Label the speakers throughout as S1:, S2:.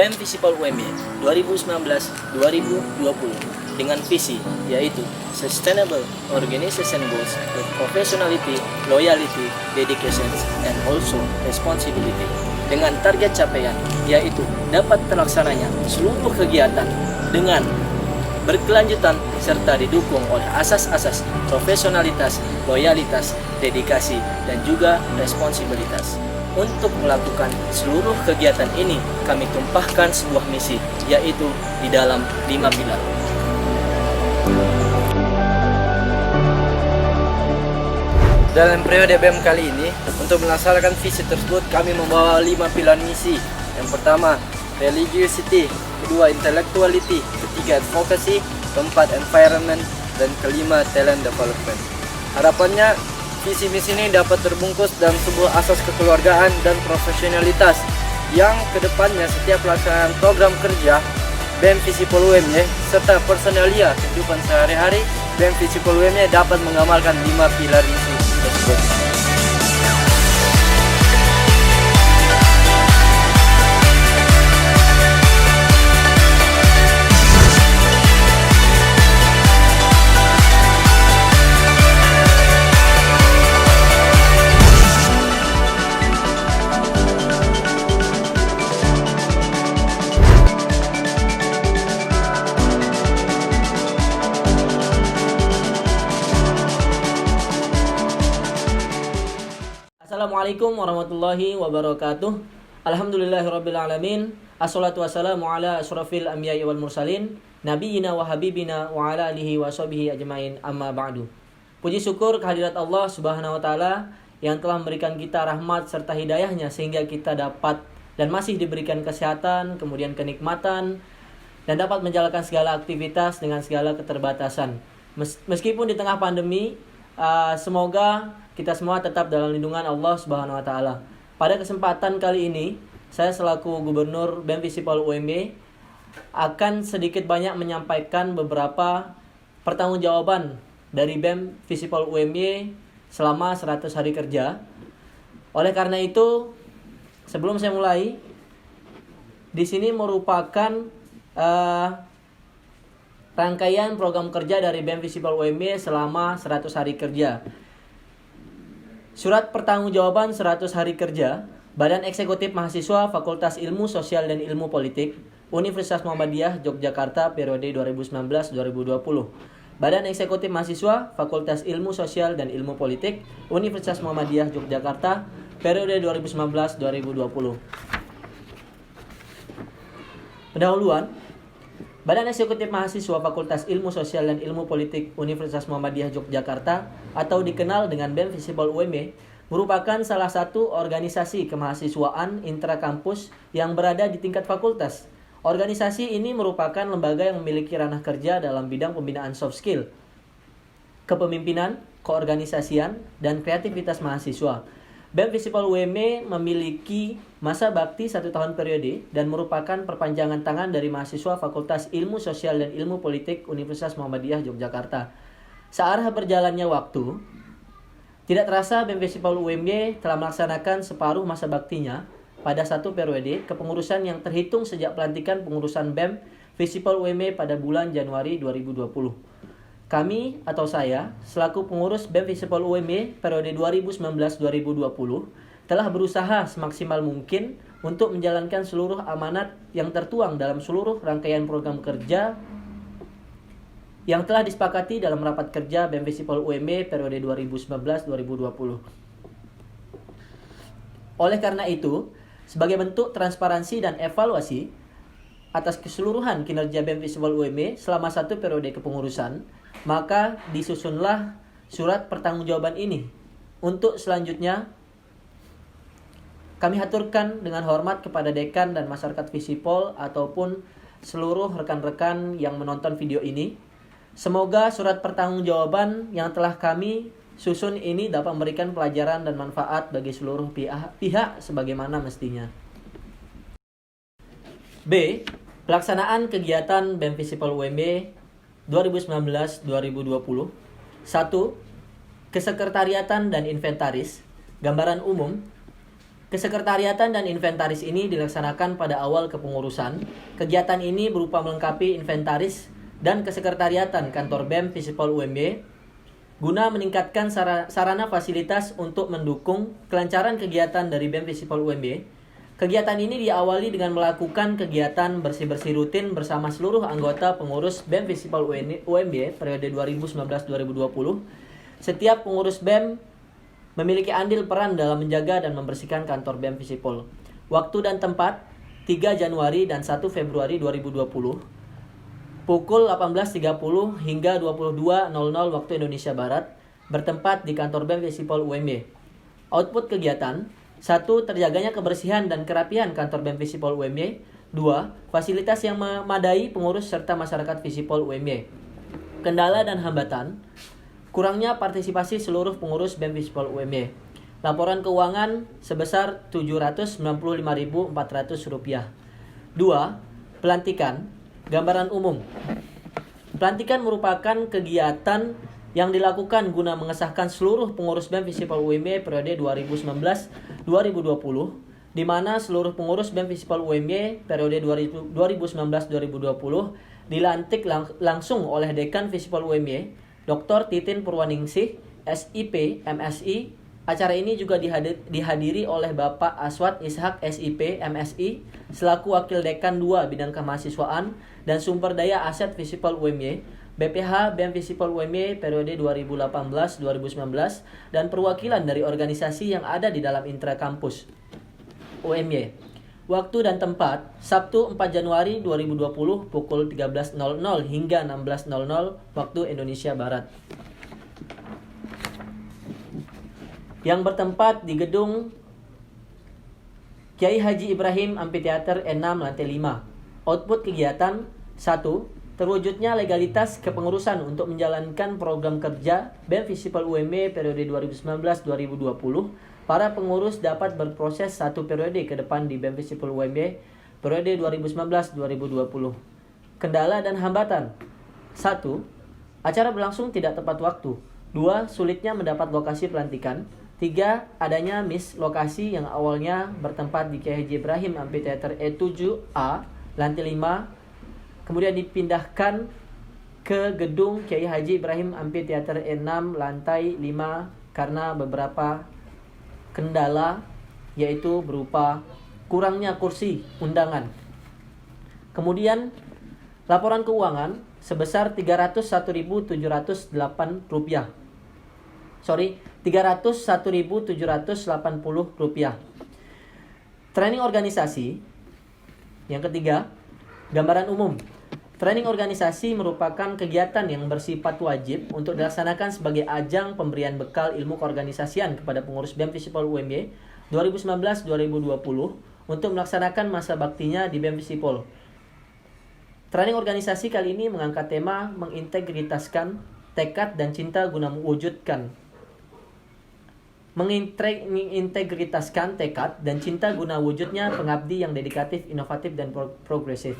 S1: BEM Visipol UMY 2019-2020 dengan visi yaitu Sustainable Organization Goals with Professionality, Loyalty, Dedication, and also Responsibility, dengan target capaian yaitu dapat terlaksananya seluruh kegiatan dengan berkelanjutan serta didukung oleh asas-asas profesionalitas, loyalitas, dedikasi, dan juga responsibilitas. Untuk melakukan seluruh kegiatan ini, kami tumpahkan sebuah misi, yaitu di dalam 5 pilar.
S2: Dalam periode BEM kali ini, untuk melaksanakan visi tersebut, kami membawa 5 pilar misi. Yang pertama, religiosity, kedua, intellectuality, ketiga, advocacy, keempat, environment, dan kelima, talent development. Harapannya, visi misi ini dapat terbungkus dalam sebuah asas kekeluargaan dan profesionalitas yang kedepannya setiap pelaksanaan program kerja BEM Visipol UMY serta personalia kehidupan sehari-hari BEM Visipol UMY dapat mengamalkan 5 pilar misi tersebut.
S1: Assalamualaikum warahmatullahi wabarakatuh. Alhamdulillahirrabbilalamin. Assalatu wassalamu ala asyrafil anbiya'i wal mursalin Nabiyina wa habibina wa ala alihi wa sahbihi ajmain, amma ba'du. Puji syukur kehadirat Allah subhanahu wa ta'ala yang telah memberikan kita rahmat serta hidayahnya sehingga kita dapat dan masih diberikan kesehatan, kemudian kenikmatan, dan dapat menjalankan segala aktivitas dengan segala keterbatasan. Meskipun di tengah pandemi, semoga kita semua tetap dalam lindungan Allah Subhanahu wa taala. Pada kesempatan kali ini, saya selaku Gubernur BEM Visipol UMY akan sedikit banyak menyampaikan beberapa pertanggungjawaban dari BEM Visipol UMY selama 100 hari kerja. Oleh karena itu, sebelum saya mulai, di sini merupakan rangkaian program kerja dari BEM Visipol UMY selama 100 hari kerja. Surat pertanggungjawaban 100 hari kerja Badan Eksekutif Mahasiswa Fakultas Ilmu Sosial dan Ilmu Politik Universitas Muhammadiyah Yogyakarta periode 2019-2020. Badan Eksekutif Mahasiswa Fakultas Ilmu Sosial dan Ilmu Politik Universitas Muhammadiyah Yogyakarta periode 2019-2020. Pendahuluan, Badan Eksekutif Mahasiswa Fakultas Ilmu Sosial dan Ilmu Politik Universitas Muhammadiyah Yogyakarta atau dikenal dengan BEM Visipol UMY merupakan salah satu organisasi kemahasiswaan intrakampus yang berada di tingkat fakultas. Organisasi ini merupakan lembaga yang memiliki ranah kerja dalam bidang pembinaan soft skill, kepemimpinan, keorganisasian, dan kreativitas mahasiswa. BEM Visipol UMY memiliki masa bakti 1 tahun periode dan merupakan perpanjangan tangan dari mahasiswa Fakultas Ilmu Sosial dan Ilmu Politik Universitas Muhammadiyah Yogyakarta. Searah berjalannya waktu, tidak terasa BEM Visipol UMY telah melaksanakan separuh masa baktinya pada 1 periode kepengurusan yang terhitung sejak pelantikan pengurusan BEM Visipol UMY pada bulan Januari 2020. Kami atau saya selaku pengurus BEM Visipol UMY periode 2019-2020 telah berusaha semaksimal mungkin untuk menjalankan seluruh amanat yang tertuang dalam seluruh rangkaian program kerja yang telah disepakati dalam rapat kerja BEM Visipol UMY periode 2019-2020. Oleh karena itu, sebagai bentuk transparansi dan evaluasi atas keseluruhan kinerja BEM Visipol UMY selama 1 periode kepengurusan, maka disusunlah surat pertanggungjawaban ini. Untuk selanjutnya, kami haturkan dengan hormat kepada dekan dan masyarakat Visipol ataupun seluruh rekan-rekan yang menonton video ini. Semoga surat pertanggungjawaban yang telah kami susun ini dapat memberikan pelajaran dan manfaat bagi seluruh pihak sebagaimana mestinya. B. Pelaksanaan kegiatan BEM Visipol UMY 2019-2020. 1. Kesekretariatan dan inventaris. Gambaran umum. Kesekretariatan dan inventaris ini dilaksanakan pada awal kepengurusan. Kegiatan ini berupa melengkapi inventaris dan kesekretariatan kantor BEM Visipol UMY guna meningkatkan sarana fasilitas untuk mendukung kelancaran kegiatan dari BEM Visipol UMY. Kegiatan ini diawali dengan melakukan kegiatan bersih-bersih rutin bersama seluruh anggota pengurus BEM Visipol UMY periode 2019-2020. Setiap pengurus BEM memiliki andil peran dalam menjaga dan membersihkan kantor BEM Visipol. Waktu dan tempat 3 Januari dan 1 Februari 2020 pukul 18.30 hingga 22.00 waktu Indonesia Barat bertempat di kantor BEM Visipol UMY. Output kegiatan: 1. Terjaganya kebersihan dan kerapihan kantor BEM Visipol UMY. 2. Fasilitas yang memadai pengurus serta masyarakat Visipol UMY. Kendala dan hambatan: kurangnya partisipasi seluruh pengurus BEM Visipol UMY. Laporan keuangan sebesar Rp795.400. 2. Pelantikan. Gambaran umum. Pelantikan merupakan kegiatan yang dilakukan guna mengesahkan seluruh pengurus BEM Visipol UMY periode 2019-2020, di mana seluruh pengurus BEM Visipol UMY periode 2019-2020 dilantik langsung oleh Dekan Visipol UMY, Dr. Titin Purwaningsih, SIP, MSI. Acara ini juga dihadiri oleh Bapak Aswad Ishak, SIP, MSI, selaku Wakil Dekan 2 Bidang Kemahasiswaan dan Sumber Daya Aset Visipol UMY, BPH BEM Visipol UMY periode 2018-2019, dan perwakilan dari organisasi yang ada di dalam intra kampus UMY. Waktu dan tempat: Sabtu 4 Januari 2020 pukul 13.00 hingga 16.00 waktu Indonesia Barat. Yang bertempat di gedung Kiai Haji Ibrahim Amphitheater E6 lantai 5. Output kegiatan: 1. Terwujudnya legalitas kepengurusan untuk menjalankan program kerja BEM Visipol UMY periode 2019-2020. Para pengurus dapat berproses 1 periode ke depan di BEM Visipol UMY periode 2019-2020. Kendala dan hambatan: 1. Acara berlangsung tidak tepat waktu. 2. Sulitnya mendapat lokasi pelantikan. 3. Adanya mislokasi yang awalnya bertempat di Kiai Haji Ibrahim Amphitheater E7A lantai 5, kemudian dipindahkan ke gedung Kiai Haji Ibrahim Amphitheater E6 lantai 5 karena beberapa kendala, yaitu berupa kurangnya kursi undangan. Kemudian laporan keuangan sebesar Rp301.708. Rp301.780. Training organisasi. Yang ketiga, gambaran umum. Training organisasi merupakan kegiatan yang bersifat wajib untuk dilaksanakan sebagai ajang pemberian bekal ilmu keorganisasian kepada pengurus BEM Visipol UMY 2019-2020 untuk melaksanakan masa baktinya di BEM Visipol. Training organisasi kali ini mengangkat tema mengintegritaskan tekad dan cinta guna mewujudkan mengintegritaskan tekad dan cinta guna wujudnya pengabdi yang dedikatif, inovatif, dan progresif.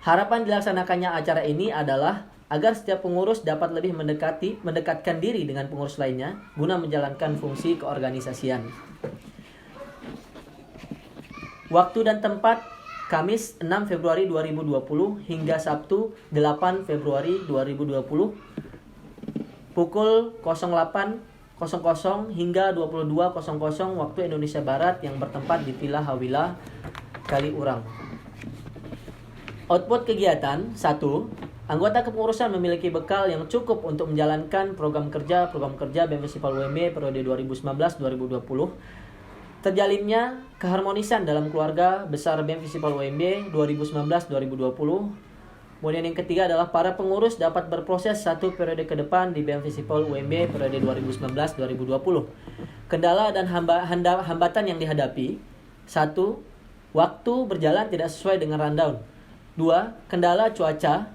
S1: Harapan dilaksanakannya acara ini adalah agar setiap pengurus dapat lebih mendekatkan diri dengan pengurus lainnya guna menjalankan fungsi keorganisasian. Waktu dan tempat: Kamis 6 Februari 2020 hingga Sabtu 8 Februari 2020 pukul 08.00 hingga 22.00 waktu Indonesia Barat yang bertempat di Villa Hawila, Kaliurang. Output kegiatan: 1. Anggota kepengurusan memiliki bekal yang cukup untuk menjalankan program kerja BEM Visipol UMY periode 2019-2020. Terjalinnya keharmonisan dalam keluarga besar BEM Visipol UMY 2019-2020. Kemudian yang ketiga adalah para pengurus dapat berproses 1 periode ke depan di BEM Visipol UMY periode 2019-2020. Kendala dan hambatan yang dihadapi: 1. Waktu berjalan tidak sesuai dengan rundown. 2. Kendala cuaca,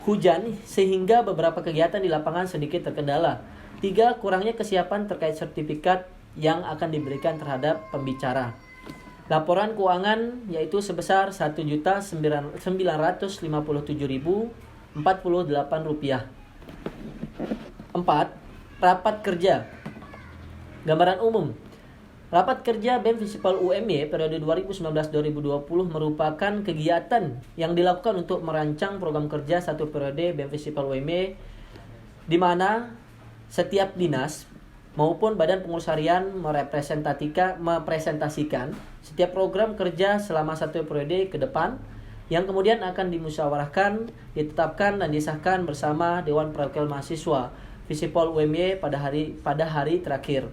S1: hujan sehingga beberapa kegiatan di lapangan sedikit terkendala. 3. Kurangnya kesiapan terkait sertifikat yang akan diberikan terhadap pembicara. Laporan keuangan yaitu sebesar Rp1.957.048. 4. Rapat kerja. Gambaran umum. Rapat kerja BEM Visipol UMY periode 2019-2020 merupakan kegiatan yang dilakukan untuk merancang program kerja satu periode BEM Visipol UMY, di mana setiap dinas maupun badan pengurus harian mepresentasikan setiap program kerja selama satu periode ke depan yang kemudian akan dimusyawarahkan, ditetapkan dan disahkan bersama Dewan Perwakilan Mahasiswa Visipol UMY pada hari terakhir.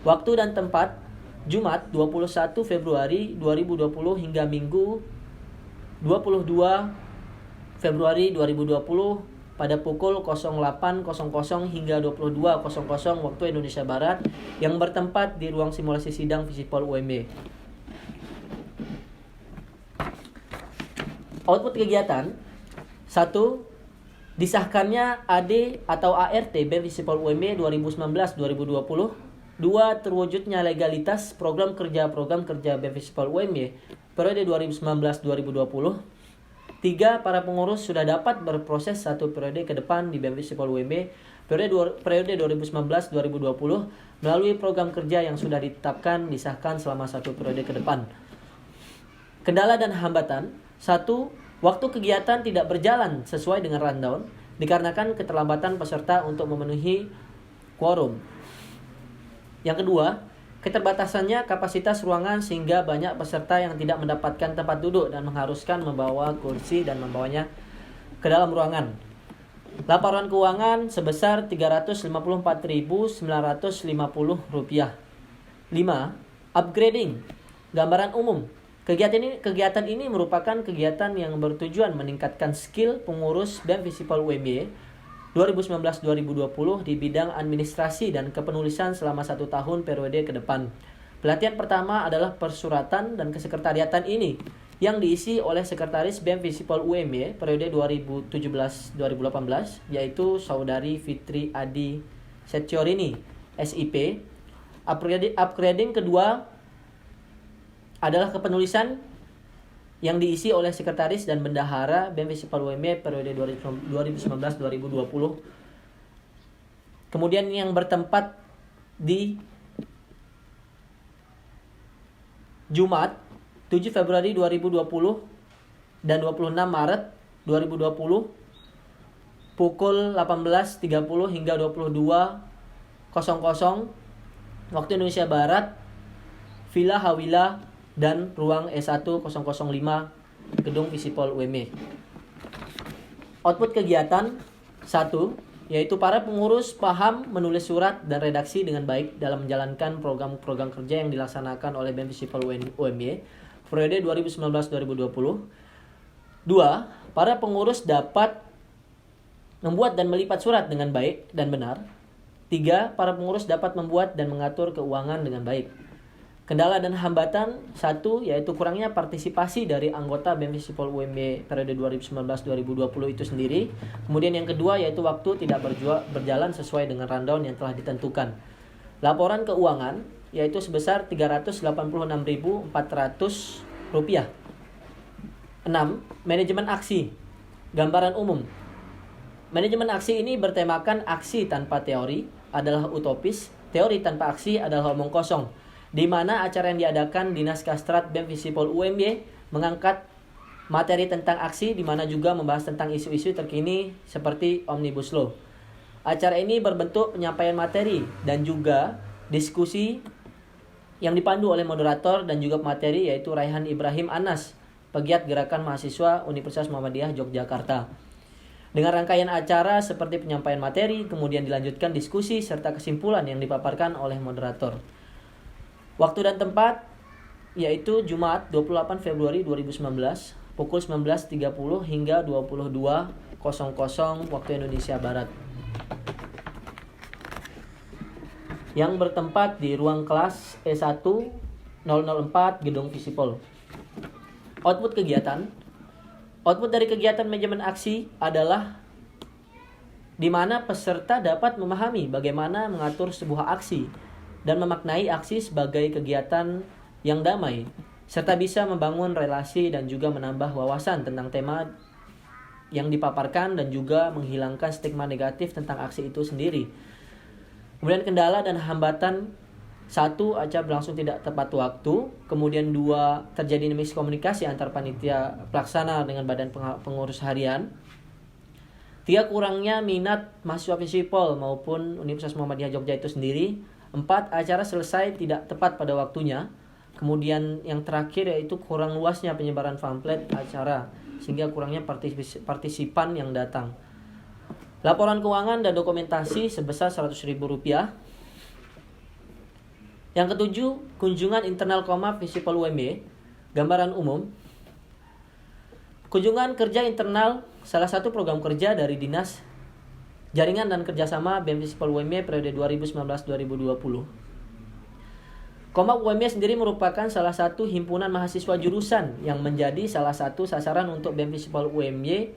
S1: Waktu dan tempat Jumat 21 Februari 2020 hingga Minggu 22 Februari 2020 pada pukul 08.00 hingga 22.00 waktu Indonesia Barat yang bertempat di ruang simulasi sidang Visipol UMY. Output kegiatan 1. Disahkannya AD atau ART BEM Visipol UMY 2019-2020. 2. Terwujudnya legalitas program kerja BEM Visipol UMY periode 2019-2020. 3. Para pengurus sudah dapat berproses satu periode ke depan di BEM Visipol UMY periode 2019-2020 melalui program kerja yang sudah ditetapkan disahkan selama satu periode ke depan. Kendala dan hambatan. 1. Waktu kegiatan tidak berjalan sesuai dengan rundown dikarenakan keterlambatan peserta untuk memenuhi quorum. Yang kedua, keterbatasannya kapasitas ruangan sehingga banyak peserta yang tidak mendapatkan tempat duduk dan mengharuskan membawa kursi dan membawanya ke dalam ruangan. Laporan keuangan sebesar Rp354.950. 5. Upgrading gambaran umum. Kegiatan ini merupakan kegiatan yang bertujuan meningkatkan skill pengurus BEM Visipol UMY 2019-2020 di bidang administrasi dan kepenulisan selama 1 tahun periode ke depan. Pelatihan pertama adalah persuratan dan kesekretariatan ini yang diisi oleh Sekretaris BEM Visipol UMY periode 2017-2018 yaitu Saudari Fitri Adi Setiorini, SIP. Upgrading kedua adalah kepenulisan yang diisi oleh Sekretaris dan Bendahara BEM Visipol UMY periode 2019-2020. Kemudian yang bertempat di Jumat 7 Februari 2020 dan 26 Maret 2020 pukul 18.30 hingga 22.00 waktu Indonesia Barat, Villa Hawila dan ruang E1005 Gedung Visipol UMY. Output kegiatan 1. Yaitu para pengurus paham menulis surat dan redaksi dengan baik dalam menjalankan program-program kerja yang dilaksanakan oleh BEM Visipol UMY periode 2019-2020. 2. Para pengurus dapat membuat dan melipat surat dengan baik dan benar. 3. Para pengurus dapat membuat dan mengatur keuangan dengan baik. Kendala dan hambatan 1. Yaitu kurangnya partisipasi dari anggota BEM Visipol UMY periode 2019-2020 itu sendiri. Kemudian yang kedua yaitu waktu tidak berjalan sesuai dengan rundown yang telah ditentukan. Laporan keuangan yaitu sebesar Rp386.400. 6. Manajemen aksi. Gambaran umum. Manajemen aksi ini bertemakan aksi tanpa teori adalah utopis, teori tanpa aksi adalah omong kosong, di mana acara yang diadakan Dinas Kastrat BEM Visipol UMY mengangkat materi tentang aksi, di mana juga membahas tentang isu-isu terkini seperti Omnibus Law. Acara ini berbentuk penyampaian materi dan juga diskusi yang dipandu oleh moderator dan juga materi yaitu Raihan Ibrahim Anas, pegiat Gerakan Mahasiswa Universitas Muhammadiyah Yogyakarta. Dengan rangkaian acara seperti penyampaian materi, kemudian dilanjutkan diskusi serta kesimpulan yang dipaparkan oleh moderator. Waktu dan tempat yaitu Jumat 28 Februari 2019 pukul 19.30 hingga 22.00 waktu Indonesia Barat. Yang bertempat di ruang kelas E1004 Gedung Visipol. Output kegiatan. Output dari kegiatan manajemen aksi adalah di mana peserta dapat memahami bagaimana mengatur sebuah aksi dan memaknai aksi sebagai kegiatan yang damai, serta bisa membangun relasi dan juga menambah wawasan tentang tema yang dipaparkan dan juga menghilangkan stigma negatif tentang aksi itu sendiri. Kemudian kendala dan hambatan 1. Acara berlangsung tidak tepat waktu. Kemudian 2. Terjadi miskomunikasi antar panitia pelaksana dengan badan pengurus harian. 3. Kurangnya minat mahasiswa Visipol maupun Universitas Muhammadiyah Jogja itu sendiri. 4. Acara selesai tidak tepat pada waktunya. Kemudian yang terakhir yaitu kurang luasnya penyebaran pamflet acara sehingga kurangnya partisipan yang datang. Laporan keuangan dan dokumentasi sebesar Rp100.000. Yang ketujuh, kunjungan internal Komap Visipol UMY. Gambaran umum. Kunjungan kerja internal salah satu program kerja dari Dinas Jaringan dan Kerjasama BEM Visipol UMY periode 2019-2020. Komap UMY sendiri merupakan salah satu himpunan mahasiswa jurusan yang menjadi salah satu sasaran untuk BEM Visipol UMY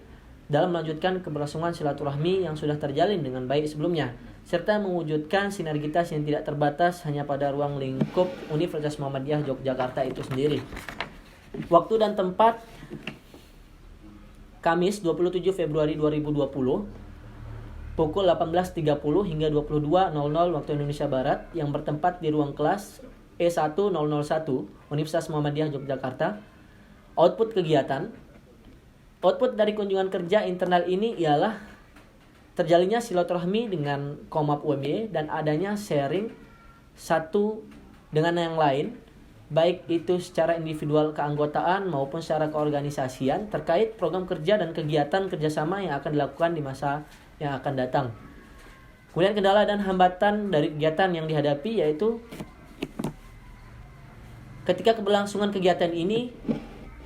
S1: dalam melanjutkan keberlangsungan silaturahmi yang sudah terjalin dengan baik sebelumnya, serta mewujudkan sinergitas yang tidak terbatas hanya pada ruang lingkup Universitas Muhammadiyah Yogyakarta itu sendiri. Waktu dan tempat: Kamis 27 Februari 2020 pukul 18.30 hingga 22.00 waktu Indonesia Barat, yang bertempat di ruang kelas E1001 Universitas Muhammadiyah Yogyakarta. Output kegiatan: output dari kunjungan kerja internal ini ialah terjalinnya silaturahmi dengan Komap UMY dan adanya sharing satu dengan yang lain, baik itu secara individual keanggotaan maupun secara keorganisasian terkait program kerja dan kegiatan kerjasama yang akan dilakukan di masa yang akan datang. Kemudian kendala dan hambatan dari kegiatan yang dihadapi yaitu ketika keberlangsungan kegiatan ini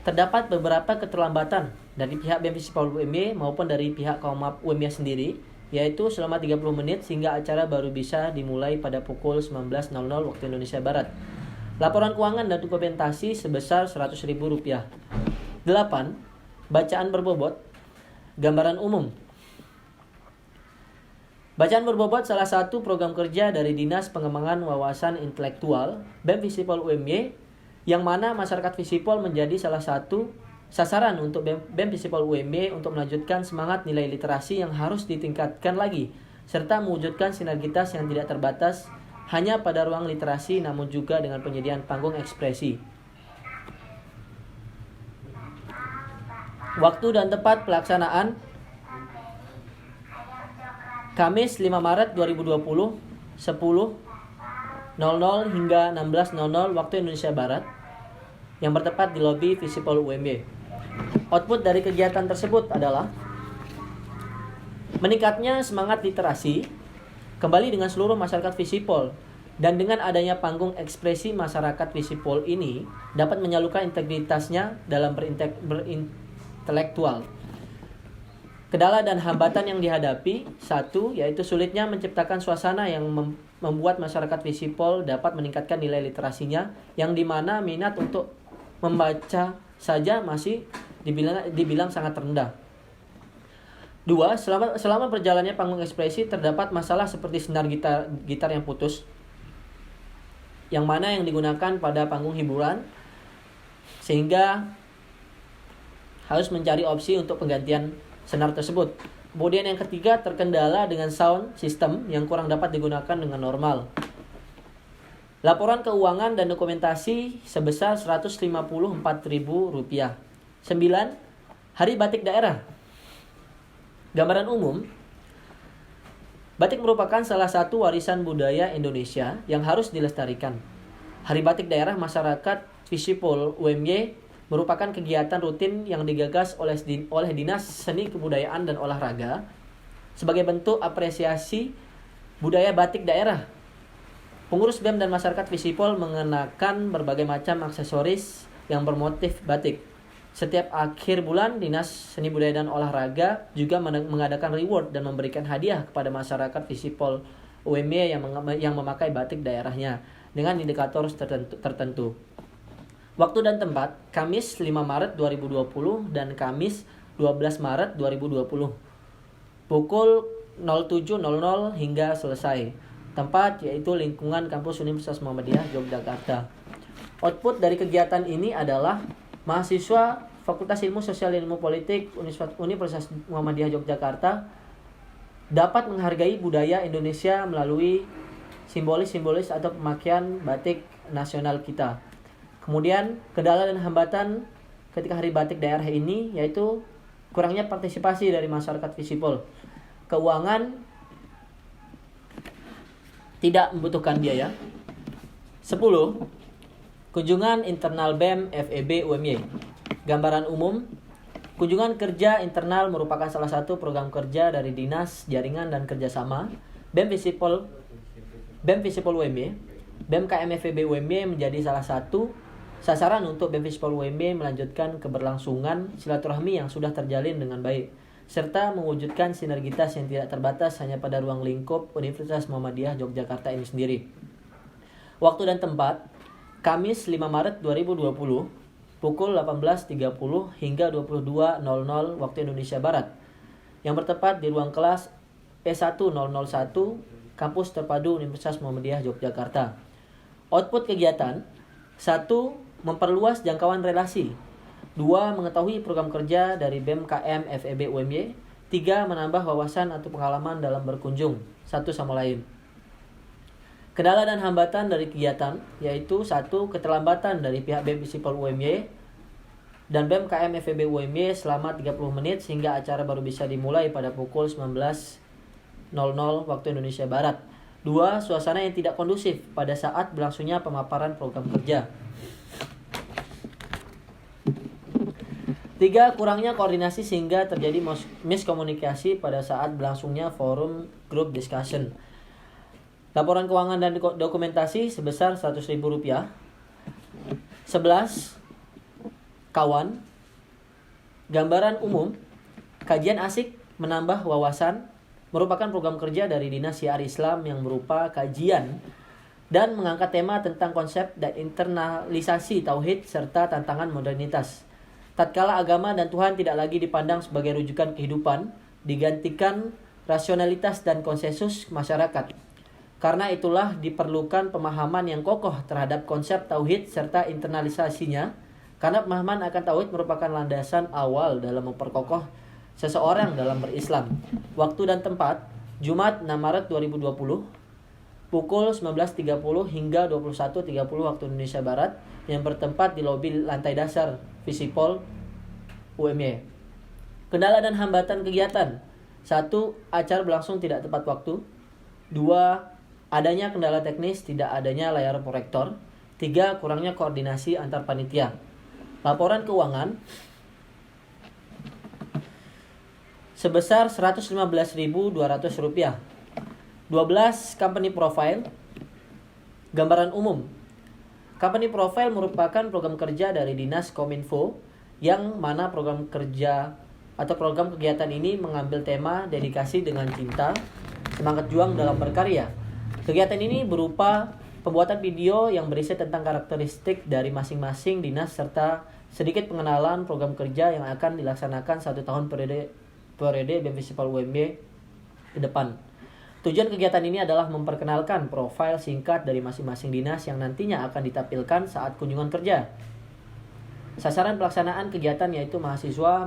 S1: terdapat beberapa keterlambatan dari pihak BEM Visipol UMY maupun dari pihak Komap UMY sendiri, yaitu selama 30 menit sehingga acara baru bisa dimulai pada pukul 19.00 waktu Indonesia Barat. Laporan keuangan dan dokumentasi sebesar Rp100.000. 8. Bacaan berbobot. Gambaran umum. Bacaan berbobot salah satu program kerja dari Dinas Pengembangan Wawasan Intelektual BEM Visipol UMY, yang mana masyarakat Visipol menjadi salah satu sasaran untuk BEM Visipol UMY untuk melanjutkan semangat nilai literasi yang harus ditingkatkan lagi, serta mewujudkan sinergitas yang tidak terbatas hanya pada ruang literasi namun juga dengan penyediaan panggung ekspresi. Waktu dan tempat pelaksanaan: Kamis 5 Maret 2020 10.00 hingga 16.00 waktu Indonesia Barat, yang bertempat di lobi Visipol UMY. Output dari kegiatan tersebut adalah meningkatnya semangat literasi kembali dengan seluruh masyarakat Visipol, dan dengan adanya panggung ekspresi masyarakat Visipol ini dapat menyalurkan integritasnya dalam berintelektual. Kendala dan hambatan yang dihadapi: 1. Yaitu sulitnya menciptakan suasana yang membuat masyarakat Visipol dapat meningkatkan nilai literasinya, yang dimana minat untuk membaca saja masih dibilang sangat rendah. 2. Selama berjalannya panggung ekspresi terdapat masalah seperti senar gitar yang putus, yang mana yang digunakan pada panggung hiburan, sehingga harus mencari opsi untuk penggantian senar tersebut. Kemudian yang ketiga, terkendala dengan sound system yang kurang dapat digunakan dengan normal. Laporan keuangan dan dokumentasi sebesar Rp154.000. 9. Hari Batik Daerah. Gambaran umum: batik merupakan salah satu warisan budaya Indonesia yang harus dilestarikan. Hari Batik Daerah Masyarakat Visipol UMY merupakan kegiatan rutin yang digagas oleh Dinas Seni Kebudayaan dan Olahraga sebagai bentuk apresiasi budaya batik daerah. Pengurus BEM dan masyarakat Visipol mengenakan berbagai macam aksesoris yang bermotif batik. Setiap akhir bulan, Dinas Seni Budaya dan Olahraga juga mengadakan reward dan memberikan hadiah kepada masyarakat Visipol UMY yang memakai batik daerahnya dengan indikator tertentu. Waktu dan tempat: Kamis 5 Maret 2020 dan Kamis 12 Maret 2020 pukul 07.00 hingga selesai. Tempat yaitu lingkungan kampus Universitas Muhammadiyah Yogyakarta. Output dari kegiatan ini adalah mahasiswa Fakultas Ilmu Sosial dan Ilmu Politik Universitas Muhammadiyah Yogyakarta dapat menghargai budaya Indonesia melalui simbolis atau pemakaian batik nasional kita. Kemudian kendala dan hambatan ketika Hari Batik daerah ini yaitu kurangnya partisipasi dari masyarakat visipol. Keuangan tidak membutuhkan biaya. 10. Kunjungan internal BEM, FEB, UMY. Gambaran umum, kunjungan kerja internal merupakan salah satu program kerja dari Dinas Jaringan dan Kerjasama BEM Visipol UMY. BEM KM FEB UMY menjadi salah satu sasaran untuk BEM Visipol UMY melanjutkan keberlangsungan silaturahmi yang sudah terjalin dengan baik, serta mewujudkan sinergitas yang tidak terbatas hanya pada ruang lingkup Universitas Muhammadiyah Yogyakarta ini sendiri. Waktu dan tempat, Kamis 5 Maret 2020, pukul 18.30 hingga 22.00 waktu Indonesia Barat, yang bertepat di ruang kelas E1001, Kampus Terpadu Universitas Muhammadiyah Yogyakarta. Output kegiatan: 1. Memperluas jangkauan relasi. 2. Mengetahui program kerja dari BEM KM FEB UMY. 3. Menambah wawasan atau pengalaman dalam berkunjung satu sama lain. Kendala dan hambatan dari kegiatan yaitu 1. Keterlambatan dari pihak BEM Visipol UMY dan BEM KM FEB UMY selama 30 menit sehingga acara baru bisa dimulai pada pukul 19.00 waktu Indonesia Barat. 2. Suasana yang tidak kondusif pada saat berlangsungnya pemaparan program kerja. 3. Kurangnya koordinasi sehingga terjadi miskomunikasi pada saat berlangsungnya forum group discussion. Laporan keuangan dan dokumentasi sebesar Rp100.000. 11. Kawan. Gambaran umum. Kajian asik menambah wawasan merupakan program kerja dari Dinas Syiar Islam yang berupa kajian dan mengangkat tema tentang konsep dan internalisasi tauhid serta tantangan modernitas. Tatkala agama dan Tuhan tidak lagi dipandang sebagai rujukan kehidupan, digantikan rasionalitas dan konsensus masyarakat. Karena itulah diperlukan pemahaman yang kokoh terhadap konsep tauhid serta internalisasinya, karena pemahaman akan tauhid merupakan landasan awal dalam memperkokoh seseorang dalam berislam. Waktu dan tempat, Jumat 6 Maret 2020, pukul 19.30 hingga 21.30 waktu Indonesia Barat, yang bertempat di lobi lantai dasar Visipol UMY. Kendala dan hambatan kegiatan: 1. Acara berlangsung tidak tepat waktu. 2. Adanya kendala teknis, tidak adanya layar proyektor. 3. Kurangnya koordinasi antar panitia. Laporan keuangan sebesar Rp115.200. 12. Company Profile. Gambaran umum. Company Profile merupakan program kerja dari Dinas Kominfo yang mana program kerja atau program kegiatan ini mengambil tema dedikasi dengan cinta, semangat juang dalam berkarya. Kegiatan ini berupa pembuatan video yang berisi tentang karakteristik dari masing-masing dinas serta sedikit pengenalan program kerja yang akan dilaksanakan 1 tahun periode BEM Visipol UMY ke depan. Tujuan kegiatan ini adalah memperkenalkan profil singkat dari masing-masing dinas yang nantinya akan ditampilkan saat kunjungan kerja. Sasaran pelaksanaan kegiatan yaitu mahasiswa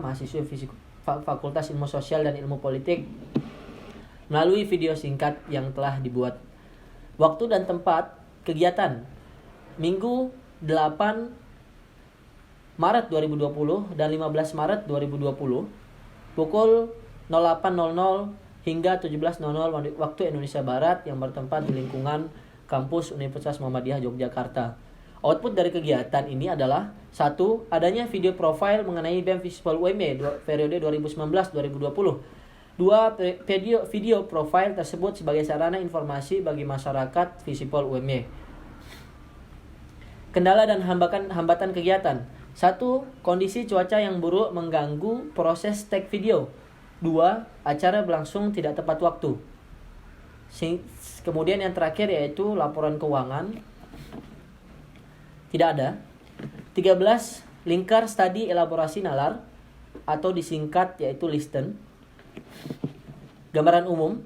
S1: Fakultas Ilmu Sosial dan Ilmu Politik melalui video singkat yang telah dibuat. Waktu dan tempat kegiatan: Minggu 8 Maret 2020 dan 15 Maret 2020, pukul 08.00 hingga 17.00 waktu Indonesia Barat, yang bertempat di lingkungan kampus Universitas Muhammadiyah Yogyakarta. Output dari kegiatan ini adalah: 1. Adanya video profile mengenai BEM Visipol UMY periode 2019-2020. 2. Video profile tersebut sebagai sarana informasi bagi masyarakat Visipol UMY. Kendala dan hambatan kegiatan: 1. Kondisi cuaca yang buruk mengganggu proses take video. 2. Acara berlangsung tidak tepat waktu. Kemudian yang terakhir yaitu laporan keuangan. Tidak ada. 13. Lingkar studi elaborasi nalar atau disingkat yaitu listen. Gambaran umum.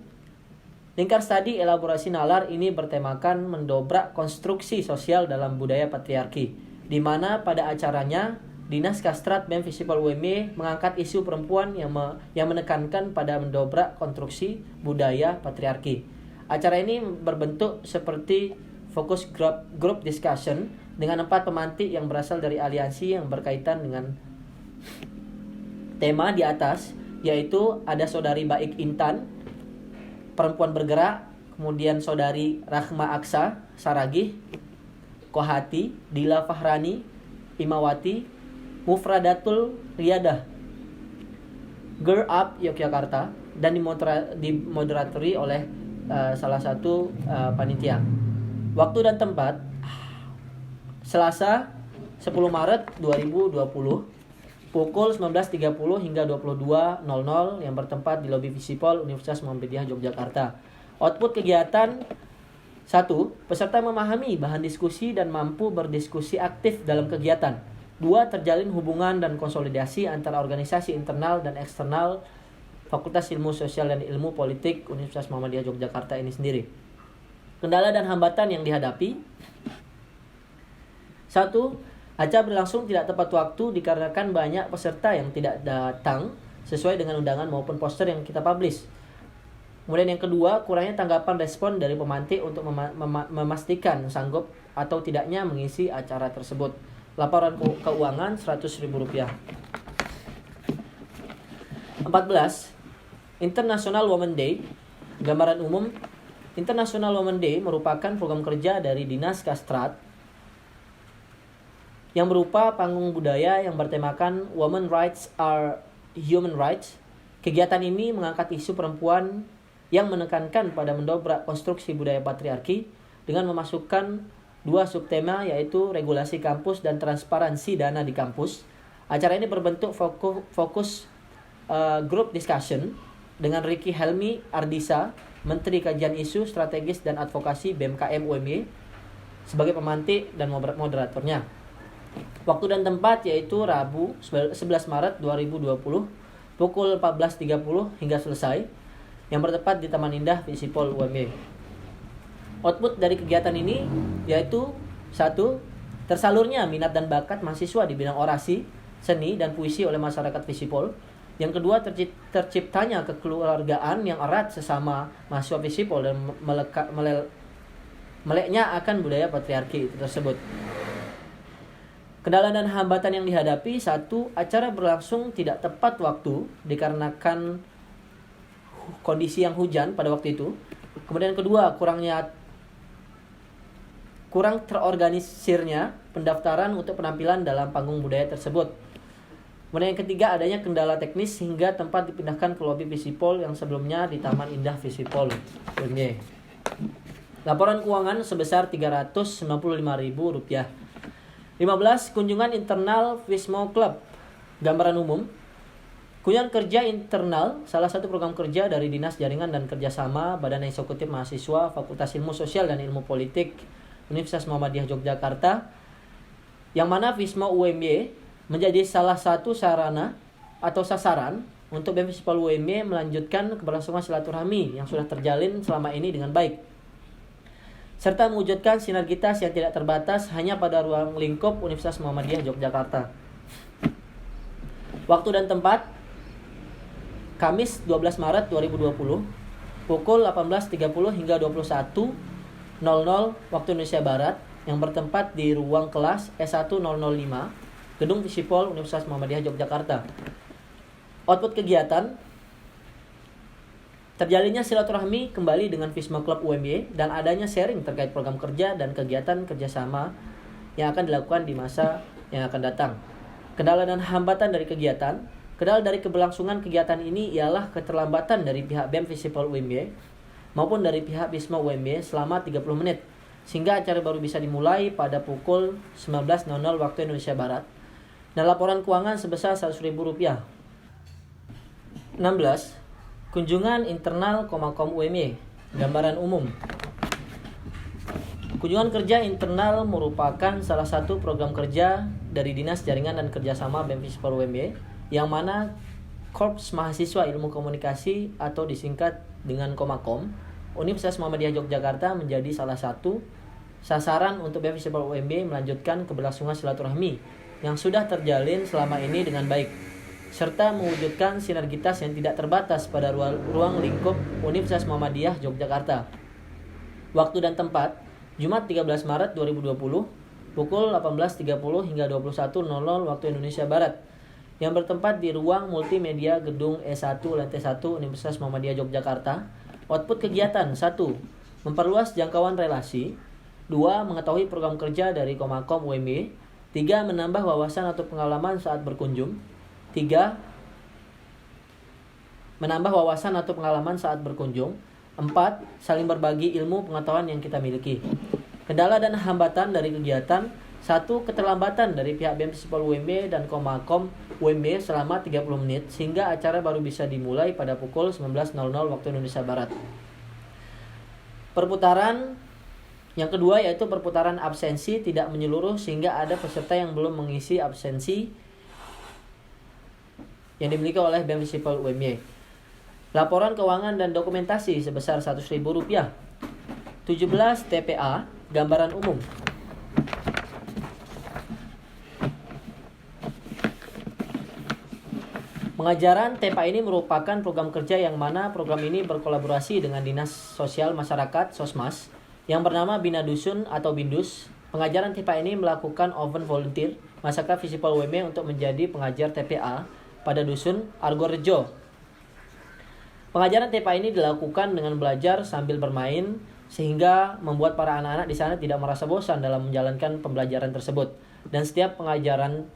S1: Lingkar studi elaborasi nalar ini bertemakan mendobrak konstruksi sosial dalam budaya patriarki, di mana pada acaranya Dinas Kastrat BEM Visipol UMY mengangkat isu perempuan yang menekankan pada mendobrak konstruksi budaya patriarki. Acara ini berbentuk seperti fokus group discussion dengan 4 pemantik yang berasal dari aliansi yang berkaitan dengan tema di atas, yaitu ada Saudari Baik Intan, Perempuan Bergerak, kemudian Saudari Rahma Aksa Saragih, Kohati, Dila Fahrani, Imawati, Mufradatul Riyadah, Girl Up Yogyakarta, dan dimoderatori oleh salah satu panitia. Waktu dan tempat Selasa 10 Maret 2020 pukul 19.30 hingga 22.00 yang bertempat di lobi Visipol Universitas Muhammadiyah Yogyakarta. Output kegiatan: 1. Peserta memahami bahan diskusi dan mampu berdiskusi aktif dalam kegiatan. 2. Terjalin hubungan dan konsolidasi antara organisasi internal dan eksternal Fakultas Ilmu Sosial dan Ilmu Politik Universitas Muhammadiyah Yogyakarta ini sendiri. Kendala dan hambatan yang dihadapi: 1. Acara berlangsung tidak tepat waktu dikarenakan banyak peserta yang tidak datang sesuai dengan undangan maupun poster yang kita publish. Kemudian yang kedua, kurangnya tanggapan respon dari pemantik untuk memastikan sanggup atau tidaknya mengisi acara tersebut. Laporan keuangan Rp100.000. 14. International Women Day. Gambaran umum: International Women Day merupakan program kerja dari Dinas Kastrat yang berupa panggung budaya yang bertemakan Women Rights are Human Rights. Kegiatan ini mengangkat isu perempuan yang menekankan pada mendobrak konstruksi budaya patriarki dengan memasukkan 2 subtema, yaitu regulasi kampus dan transparansi dana di kampus. Acara ini berbentuk fokus group discussion dengan Ricky Helmi Ardisa, Menteri Kajian Isu Strategis dan Advokasi BMKM UMY, sebagai pemantik dan moderatornya. Waktu dan tempat yaitu Rabu 11 Maret 2020 pukul 14.30 hingga selesai, yang bertempat di Taman Indah Visipol UMY. Output dari kegiatan ini yaitu: 1. Tersalurnya minat dan bakat mahasiswa di bidang orasi, seni, dan puisi oleh masyarakat Visipol. Yang kedua, terciptanya kekeluargaan yang erat sesama mahasiswa Visipol dan meleknya akan budaya patriarki tersebut. Kendala dan hambatan yang dihadapi: 1. Acara berlangsung tidak tepat waktu dikarenakan kondisi yang hujan pada waktu itu. Kemudian kedua, kurang terorganisirnya pendaftaran untuk penampilan dalam panggung budaya tersebut. Kemudian yang ketiga, adanya kendala teknis hingga tempat dipindahkan ke lobi Visipol yang sebelumnya di Taman Indah Visipol UMY. Laporan keuangan sebesar Rp395.000. 15. Kunjungan internal Vismo Club. Gambaran umum: kunjungan kerja internal salah satu program kerja dari Dinas Jaringan dan Kerjasama Badan Eksekutif Mahasiswa Fakultas Ilmu Sosial dan Ilmu Politik Universitas Muhammadiyah Yogyakarta, yang mana Vismo UMY menjadi salah satu sarana atau sasaran untuk BEM Visipol UMY melanjutkan keberlangsungan silaturahmi yang sudah terjalin selama ini dengan baik, serta mewujudkan sinergitas yang tidak terbatas hanya pada ruang lingkup Universitas Muhammadiyah Yogyakarta. Waktu dan tempat: Kamis 12 Maret 2020 pukul 18.30 hingga 21.00 waktu Indonesia Barat, yang bertempat di ruang kelas S1005 Gedung Visipol Universitas Muhammadiyah Yogyakarta. Output kegiatan: terjalinnya silaturahmi kembali dengan Visma Club UMY dan adanya sharing terkait program kerja dan kegiatan kerjasama yang akan dilakukan di masa yang akan datang. Kendala dan hambatan dari kegiatan: kendala dari keberlangsungan kegiatan ini ialah keterlambatan dari pihak BEM Visipol UMY maupun dari pihak Visma UMY selama 30 menit, sehingga acara baru bisa dimulai pada pukul 19.00 waktu Indonesia Barat. Dan laporan keuangan sebesar Rp100.000. 16. Kunjungan internal Komakom UMY. Gambaran umum: kunjungan kerja internal merupakan salah satu program kerja dari Dinas Jaringan dan Kerjasama BEM Visipol UMY, yang mana Korps Mahasiswa Ilmu Komunikasi atau disingkat dengan Komakom Universitas Muhammadiyah Yogyakarta menjadi salah satu sasaran untuk BEM Visipol UMY melanjutkan keberlangsungan silaturahmi yang sudah terjalin selama ini dengan baik, serta mewujudkan sinergitas yang tidak terbatas pada ruang lingkup Universitas Muhammadiyah Yogyakarta. Waktu dan tempat, Jumat 13 Maret 2020, pukul 18.30 hingga 21.00 waktu Indonesia Barat, yang bertempat di ruang multimedia Gedung E1 Lantai 1 Universitas Muhammadiyah Yogyakarta. Output kegiatan: 1. Memperluas jangkauan relasi. 2. Mengetahui program kerja dari Komakom UMY. 3. Menambah wawasan atau pengalaman saat berkunjung. 3. Menambah wawasan atau pengalaman saat berkunjung. 4. Saling berbagi ilmu pengetahuan yang kita miliki. Kendala dan hambatan dari kegiatan: 1. Keterlambatan dari pihak BEM Visipol UMB dan Komakom UMB selama 30 menit sehingga acara baru bisa dimulai pada pukul 19.00 waktu Indonesia Barat. Perputaran yang kedua yaitu perputaran absensi tidak menyeluruh sehingga ada peserta yang belum mengisi absensi yang dimiliki oleh BEM Visipol UMY. Laporan keuangan dan dokumentasi sebesar Rp100.000. 17 TPA, gambaran umum. Pengajaran TPA ini merupakan program kerja yang mana program ini berkolaborasi dengan Dinas Sosial Masyarakat Sosmas yang bernama Bina Dusun atau Bindus. Pengajaran TPA ini melakukan open volunteer masyarakat Visipol UMY untuk menjadi pengajar TPA pada Dusun Argorejo. Pengajaran TPA ini dilakukan dengan belajar sambil bermain sehingga membuat para anak-anak di sana tidak merasa bosan dalam menjalankan pembelajaran tersebut. Dan setiap pengajaran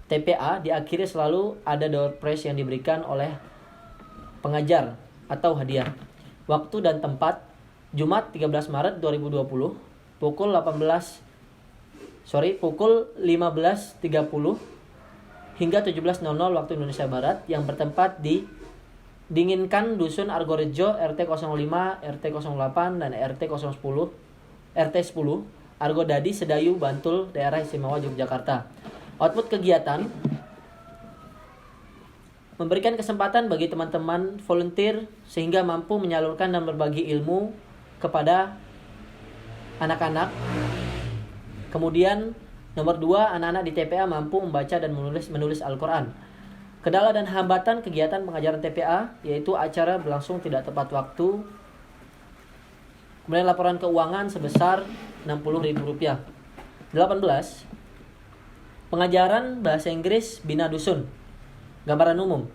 S1: TPA diakhiri selalu ada door prize yang diberikan oleh pengajar atau hadiah. Waktu dan tempat: Jumat 13 Maret 2020, pukul 15.30 hingga 17.00 waktu Indonesia Barat, yang bertempat di Dinginkan Dusun Argorejo RT 05, RT 08 dan RT 10 Argodadi Sedayu Bantul, Daerah Istimewa Yogyakarta. Output kegiatan: memberikan kesempatan bagi teman-teman volunteer sehingga mampu menyalurkan dan berbagi ilmu kepada anak-anak. Kemudian nomor 2, anak-anak di TPA mampu membaca dan menulis Al-Quran. Kendala dan hambatan kegiatan pengajaran TPA yaitu acara berlangsung tidak tepat waktu. Kemudian laporan keuangan sebesar Rp60.000. 18. Pengajaran bahasa Inggris Bina Dusun. Gambaran umum.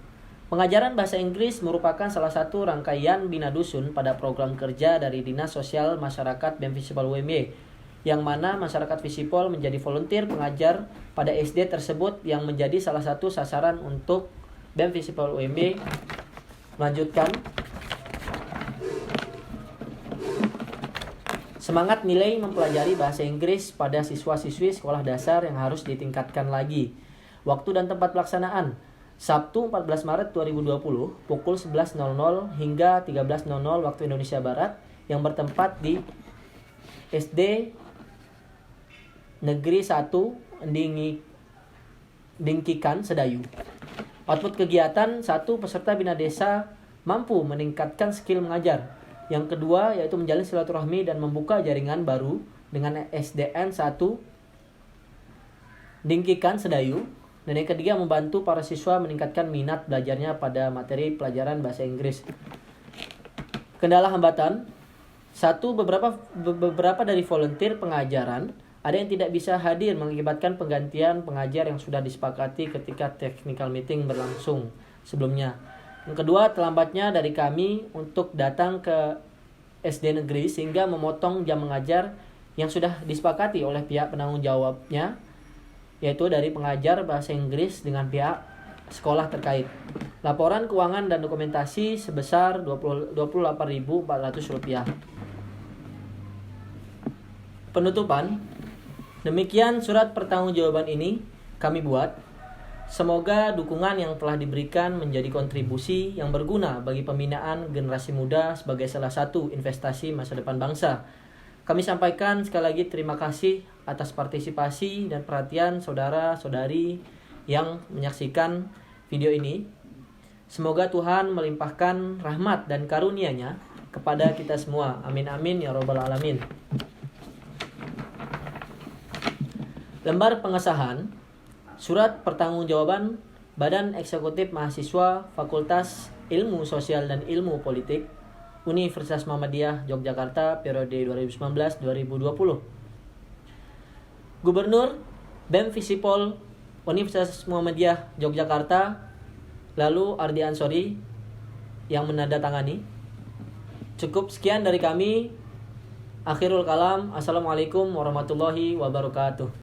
S1: Pengajaran bahasa Inggris merupakan salah satu rangkaian Bina Dusun pada program kerja dari Dinas Sosial Masyarakat BEM Visipol UMY, yang mana masyarakat Visipol menjadi volunteer pengajar pada SD tersebut yang menjadi salah satu sasaran untuk BEM Visipol UMY melanjutkan semangat nilai mempelajari bahasa Inggris pada siswa-siswi sekolah dasar yang harus ditingkatkan lagi. Waktu dan tempat pelaksanaan: Sabtu 14 Maret 2020, pukul 11.00 hingga 13.00 waktu Indonesia Barat, yang bertempat di SD Negeri 1 Dingkikan Sedayu. Output kegiatan: 1. Peserta Bina Desa mampu meningkatkan skill mengajar. Yang kedua yaitu menjalin silaturahmi dan membuka jaringan baru dengan SDN 1 Dingkikan Sedayu. Dan yang ketiga, membantu para siswa meningkatkan minat belajarnya pada materi pelajaran bahasa Inggris. Kendala hambatan: 1. Beberapa dari volunteer pengajaran ada yang tidak bisa hadir mengakibatkan penggantian pengajar yang sudah disepakati ketika technical meeting berlangsung sebelumnya. Yang kedua, terlambatnya dari kami untuk datang ke SD negeri sehingga memotong jam mengajar yang sudah disepakati oleh pihak penanggung jawabnya, yaitu dari pengajar bahasa Inggris dengan pihak sekolah terkait. Laporan keuangan dan dokumentasi sebesar Rp28.400. Penutupan: demikian surat pertanggungjawaban ini kami buat. Semoga dukungan yang telah diberikan menjadi kontribusi yang berguna bagi pembinaan generasi muda sebagai salah satu investasi masa depan bangsa. Kami sampaikan sekali lagi terima kasih atas partisipasi dan perhatian saudara-saudari yang menyaksikan video ini. Semoga Tuhan melimpahkan rahmat dan karunia-Nya kepada kita semua. Amin amin ya robbal alamin. Lembar pengesahan Surat Pertanggungjawaban Badan Eksekutif Mahasiswa Fakultas Ilmu Sosial dan Ilmu Politik Universitas Muhammadiyah Yogyakarta periode 2019-2020. Gubernur BEM Visipol Universitas Muhammadiyah Yogyakarta lalu Ardi Ansori yang menandatangani. Cukup sekian dari kami. Akhirul kalam. Assalamualaikum warahmatullahi wabarakatuh.